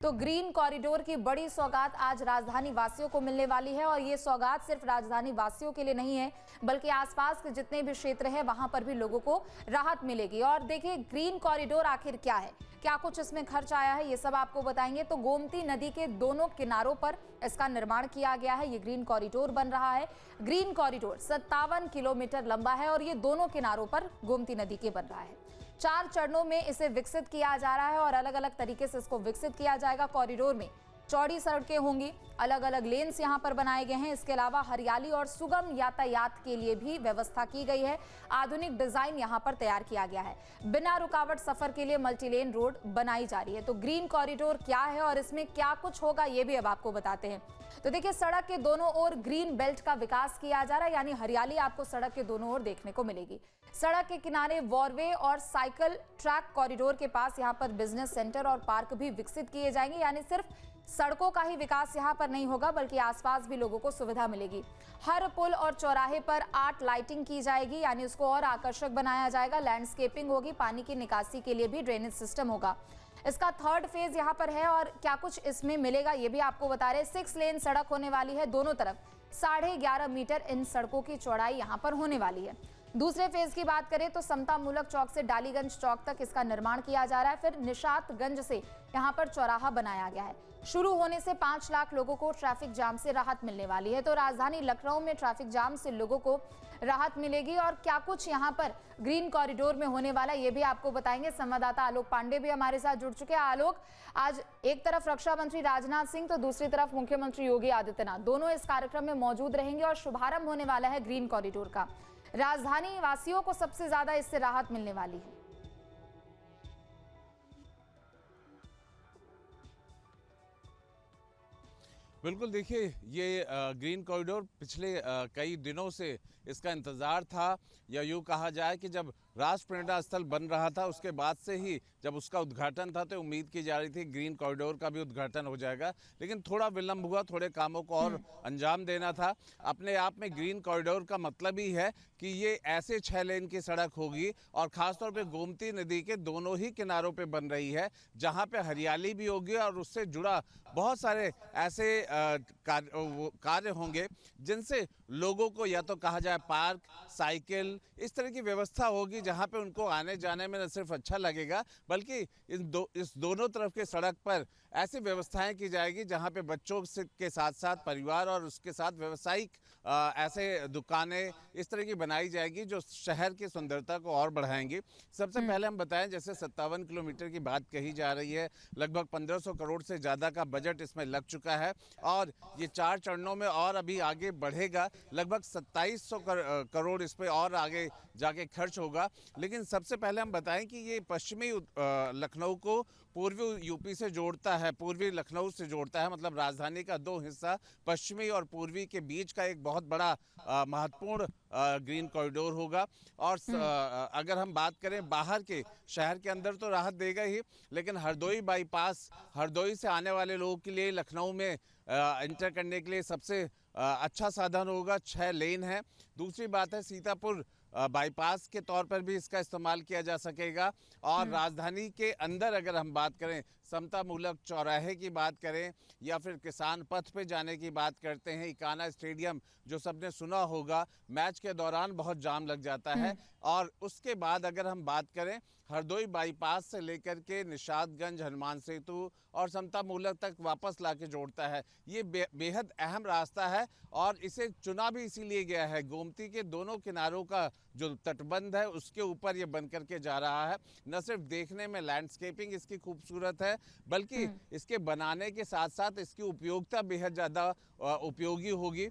तो green corridor की बड़ी सौगात आज राजधानी वासियों को मिलने वाली है और ये सौगात सिर्फ राजधानी वासियों के लिए नहीं है बल्कि आसपास के जितने भी क्षेत्र हैं वहां पर भी लोगों को राहत मिलेगी। और देखिए ग्रीन कॉरिडोर आखिर क्या है, क्या कुछ इसमें खर्च आया है, ये सब आपको बताएंगे। तो गोमती नदी के दोनों किनारों पर इसका निर्माण किया गया है, ये ग्रीन कॉरिडोर बन रहा है। ग्रीन कॉरिडोर 57 किलोमीटर लंबा है और ये दोनों किनारों पर गोमती नदी के बन रहा है। 4 चरणों में इसे विकसित किया जा रहा है और अलग अलग तरीके से इसको विकसित किया जाएगा। कॉरिडोर में चौड़ी सड़कें होंगी, अलग अलग लेन्स यहां पर बनाए गए हैं। इसके अलावा हरियाली और सुगम यातायात के लिए भी व्यवस्था की गई है। आधुनिक डिजाइन यहां पर तैयार किया गया है। बिना रुकावट सफर के लिए मल्टीलेन रोड बनाई जा रही है। तो ग्रीन कॉरिडोर क्या है और इसमें क्या कुछ होगा ये भी अब आपको बताते हैं। तो देखिए सड़क के दोनों ओर ग्रीन बेल्ट का विकास किया जा रहा है, यानी हरियाली आपको सड़क के दोनों ओर देखने को मिलेगी। सड़क के किनारे वॉरवे और साइकिल ट्रैक कॉरिडोर के पास यहां पर बिजनेस सेंटर और पार्क भी विकसित किए जाएंगे, यानी सिर्फ सड़कों का ही विकास यहां पर नहीं होगा बल्कि आसपास भी लोगों को सुविधा मिलेगी। हर पुल और चौराहे पर आर्ट लाइटिंग की जाएगी, यानी उसको और आकर्षक बनाया जाएगा। लैंडस्केपिंग होगी, पानी की निकासी के लिए भी ड्रेनेज सिस्टम होगा। इसका 3rd फेज यहां पर है और क्या कुछ इसमें मिलेगा ये भी आपको बता रहे हैं। 6 लेन सड़क होने वाली है, दोनों तरफ 11.5 मीटर इन सड़कों की चौड़ाई यहां पर होने वाली है। दूसरे फेज की बात करें तो समता मूलक चौक से डालीगंज चौक तक इसका निर्माण किया जा रहा है। फिर निशातगंज से यहां पर चौराहा बनाया गया है। शुरू होने से 5 लाख लोगों को ट्रैफिक जाम से राहत मिलने वाली है। तो राजधानी लखनऊ में ट्रैफिक जाम से लोगों को राहत मिलेगी और क्या कुछ यहां पर ग्रीन कॉरिडोर में होने वाला है ये भी आपको बताएंगे। संवाददाता आलोक पांडे भी हमारे साथ जुड़ चुके हैं। आलोक, आज एक तरफ रक्षा मंत्री राजनाथ सिंह तो दूसरी तरफ मुख्यमंत्री योगी आदित्यनाथ दोनों इस कार्यक्रम में मौजूद रहेंगे और शुभारंभ होने वाला है ग्रीन कॉरिडोर का। राजधानी वासियों को सबसे ज्यादा इससे राहत मिलने वाली है। बिल्कुल, देखिए ये ग्रीन कॉरिडोर पिछले कई दिनों से इसका इंतज़ार था, या यूँ कहा जाए कि जब राष्ट्र प्रेरणा स्थल बन रहा था उसके बाद से ही जब उसका उद्घाटन था तो उम्मीद की जा रही थी ग्रीन कॉरिडोर का भी उद्घाटन हो जाएगा, लेकिन थोड़ा विलंब हुआ, थोड़े कामों को और अंजाम देना था। अपने आप में ग्रीन कॉरिडोर का मतलब ही है कि ये ऐसे 6 लेन की सड़क होगी और ख़ासतौर पे गोमती नदी के दोनों ही किनारों पे बन रही है, जहाँ पे हरियाली भी होगी और उससे जुड़ा बहुत सारे ऐसे कार्य होंगे जिनसे लोगों को या तो कहा जाए पार्क, साइकिल, इस तरह की व्यवस्था होगी जहां पे उनको आने जाने में न सिर्फ अच्छा लगेगा बल्कि इस दोनों तरफ के सड़क पर ऐसी व्यवस्थाएं की जाएगी जहां पे बच्चों के साथ साथ परिवार और उसके साथ व्यावसायिक ऐसे दुकानें इस तरह की बनाई जाएगी जो शहर की सुंदरता को और बढ़ाएंगी। सबसे पहले हम बताएं, जैसे 57 किलोमीटर की बात कही जा रही है, लगभग 1500 करोड़ से ज़्यादा का बजट इसमें लग चुका है और ये 4 चरणों में और अभी आगे बढ़ेगा। लगभग 2700 करोड़ इस पर और आगे जाके खर्च होगा। लेकिन सबसे पहले हम बताएं कि ये पश्चिमी लखनऊ को पूर्वी यूपी से जोड़ता है, पूर्वी लखनऊ से जोड़ता है, मतलब राजधानी का 2 हिस्सा पश्चिमी और पूर्वी के बीच का एक बहुत बड़ा महत्वपूर्ण ग्रीन कॉरिडोर होगा। और अगर हम बात करें बाहर के शहर के अंदर तो राहत देगा ही, लेकिन हरदोई बाईपास, हरदोई से आने वाले लोगों के लिए लखनऊ में इंटर करने के लिए सबसे अच्छा साधन होगा। 6 लेन है। दूसरी बात है सीतापुर बाईपास के तौर पर भी इसका इस्तेमाल किया जा सकेगा। और राजधानी के अंदर अगर हम बात करें, समता मूलक चौराहे की बात करें या फिर किसान पथ पे जाने की बात करते हैं, इकाना स्टेडियम जो सबने सुना होगा, मैच के दौरान बहुत जाम लग जाता है। और उसके बाद अगर हम बात करें हरदोई बाईपास से लेकर के निशातगंज, हनुमान सेतु और समता मूलक तक वापस लाके जोड़ता है। ये बेहद अहम रास्ता है और इसे चुना भी इसीलिए गया है। गोमती के दोनों किनारों का जो तटबंध है उसके ऊपर ये बन करके जा रहा है। न सिर्फ देखने में लैंडस्केपिंग इसकी खूबसूरत है बल्कि इसके बनाने के साथ साथ इसकी उपयोगिता बेहद ज़्यादा उपयोगी होगी।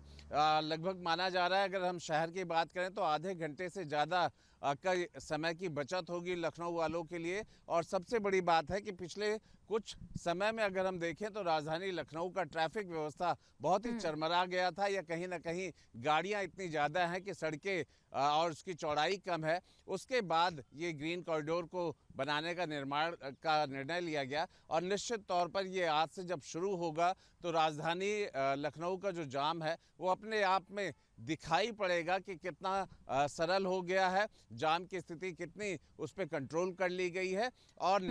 लगभग माना जा रहा है, अगर हम शहर की बात करें तो आधे घंटे से ज़्यादा का समय की बचत होगी लखनऊ वालों के लिए। और सबसे बड़ी बात है कि पिछले कुछ समय में अगर हम देखें तो राजधानी लखनऊ का ट्रैफिक व्यवस्था बहुत ही चरमरा गया था, या कहीं ना कहीं गाड़ियां इतनी ज़्यादा हैं कि सड़कें और उसकी चौड़ाई कम है। उसके बाद ये ग्रीन कॉरिडोर को बनाने का निर्णय लिया गया और निश्चित तौर पर ये आज से जब शुरू होगा तो राजधानी लखनऊ का जो जाम है वो अपने आप में दिखाई पड़ेगा कि कितना सरल हो गया है, जाम की स्थिति कितनी उस पर कंट्रोल कर ली गई है। और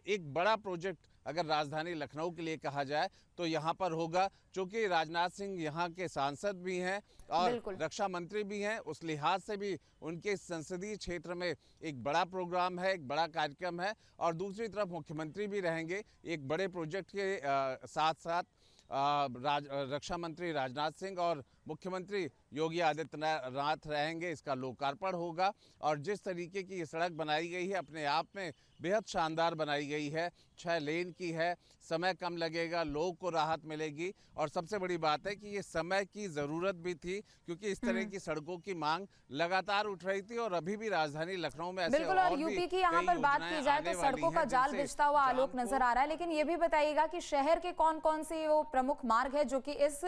एक बड़ा प्रोजेक्ट अगर राजधानी लखनऊ के लिए कहा जाए तो यहाँ पर होगा, क्योंकि राजनाथ सिंह यहाँ के सांसद भी हैं और रक्षा मंत्री भी हैं। उस लिहाज से भी उनके संसदीय क्षेत्र में एक बड़ा प्रोग्राम है, एक बड़ा कार्यक्रम है। और दूसरी तरफ मुख्यमंत्री भी रहेंगे एक बड़े प्रोजेक्ट के साथ साथ। रक्षा मंत्री राजनाथ सिंह और मुख्यमंत्री योगी आदित्यनाथ रहेंगे। इसका लोकार्पण होगा और जिस तरीके की ये सड़क बनाई गई है अपने आप में बेहद शानदार बनाई गई है। 6 लेन की है, समय कम लगेगा, लोगों को राहत मिलेगी। और सबसे बड़ी बात है कि ये समय की ज़रूरत भी थी, क्योंकि इस तरह की सड़कों की मांग लगातार उठ रही थी। और अभी भी राजधानी लखनऊ में ऐसे बिल्कुल, और यूपी की यहाँ पर बात की जाए तो सड़कों का जाल बिछता हुआ आलोक नजर आ रहा है। लेकिन ये भी बताइएगा कि शहर के कौन कौन से वो प्रमुख मार्ग है जो कि इस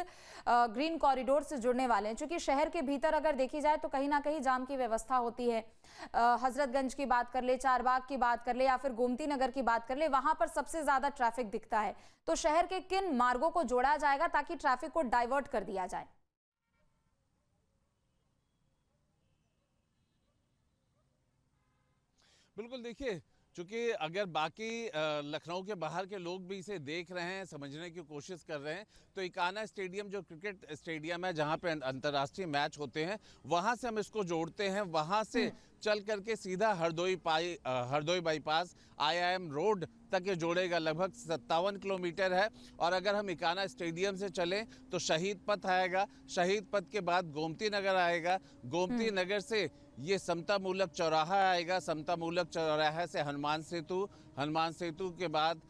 ग्रीन कॉरिडोर से जुड़ने वाले हैं? क्योंकि शहर के भीतर अगर देखी जाए तो कहीं ना कहीं जाम की व्यवस्था होती है। हजरतगंज की बात कर ले, चारबाग की बात कर ले या फिर गोमती नगर की बात कर ले, वहां पर सबसे ज्यादा ट्रैफिक दिखता है। तो शहर के किन मार्गों को जोड़ा जाएगा ताकि ट्रैफिक को डाइवर्ट कर दिया जाए? बिल्कुल, देखिए, चूंकि अगर बाकी लखनऊ के बाहर के लोग भी इसे देख रहे हैं, समझने की कोशिश कर रहे हैं, तो इकाना स्टेडियम जो क्रिकेट स्टेडियम है जहां पे अंतर्राष्ट्रीय मैच होते हैं, वहां से हम इसको जोड़ते हैं। वहां से चल करके सीधा हरदोई बाईपास IIM रोड तक ये जोड़ेगा। लगभग 57 किलोमीटर है। और अगर हम इकाना स्टेडियम से चलें तो शहीद पथ आएगा, शहीद पथ के बाद गोमती नगर आएगा, गोमती नगर से ये समता मूलक चौराहा आएगा, समता मूलक चौराहे से हनुमान सेतु के बाद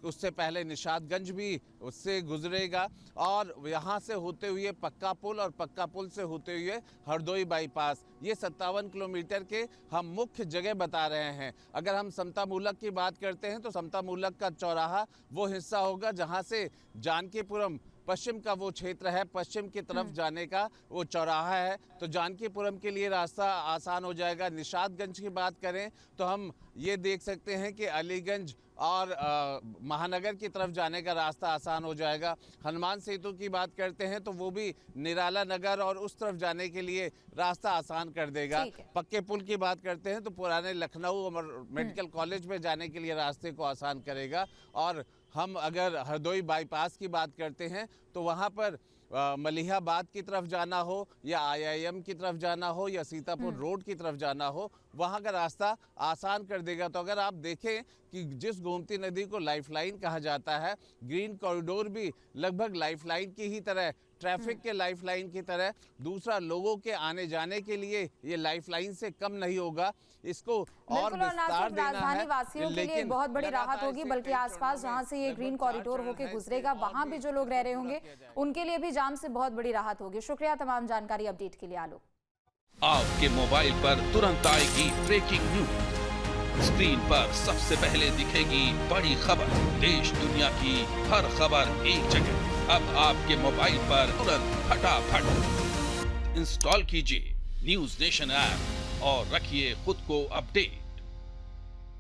उससे पहले निशादगंज भी उससे गुजरेगा और यहाँ से होते हुए पक्का पुल और पक्का पुल से होते हुए हरदोई बाईपास। ये 57 किलोमीटर के हम मुख्य जगह बता रहे हैं। अगर हम समता मूलक की बात करते हैं तो समता मूलक का चौराहा वो हिस्सा होगा जहाँ से जानकीपुरम पश्चिम का वो क्षेत्र है, पश्चिम की तरफ जाने का वो चौराहा है, तो जानकीपुरम के लिए रास्ता आसान हो जाएगा। निशादगंज की बात करें तो हम ये देख सकते हैं कि अलीगंज और महानगर की तरफ जाने का रास्ता आसान हो जाएगा। हनुमान सेतु की बात करते हैं तो वो भी निराला नगर और उस तरफ जाने के लिए रास्ता आसान कर देगा। पक्के पुल की बात करते हैं तो पुराने लखनऊ और मेडिकल कॉलेज में जाने के लिए रास्ते को आसान करेगा। और हम अगर हरदोई बाईपास की बात करते हैं तो वहाँ पर मलिहाबाद की तरफ जाना हो या IIM की तरफ जाना हो या सीतापुर रोड की तरफ जाना हो, वहाँ का रास्ता आसान कर देगा। तो अगर आप देखें कि जिस गोमती नदी को लाइफलाइन कहा जाता है, ग्रीन कॉरिडोर भी लगभग लाइफलाइन की ही तरह, ट्रैफिक के लाइफलाइन की तरह, दूसरा लोगों के आने जाने के लिए ये लाइफलाइन से कम नहीं होगा। इसको और विस्तार देना है, राजधानी वासियों के लिए बहुत बड़ी राहत होगी, बल्कि आसपास जहां से ये ग्रीन कॉरिडोर होके गुजरेगा वहां भी जो लोग रह रहे होंगे उनके लिए भी जाम से बहुत बड़ी राहत होगी। शुक्रिया तमाम जानकारी अपडेट के लिए आलोक। आपके मोबाइल पर तुरंत आएगी ब्रेकिंग न्यूज, स्क्रीन पर सबसे पहले दिखेगी बड़ी खबर, देश दुनिया की हर खबर एक जगह। अब आपके मोबाइल पर तुरंत फटाफट इंस्टॉल कीजिए न्यूज नेशन ऐप और रखिए खुद को अपडेट।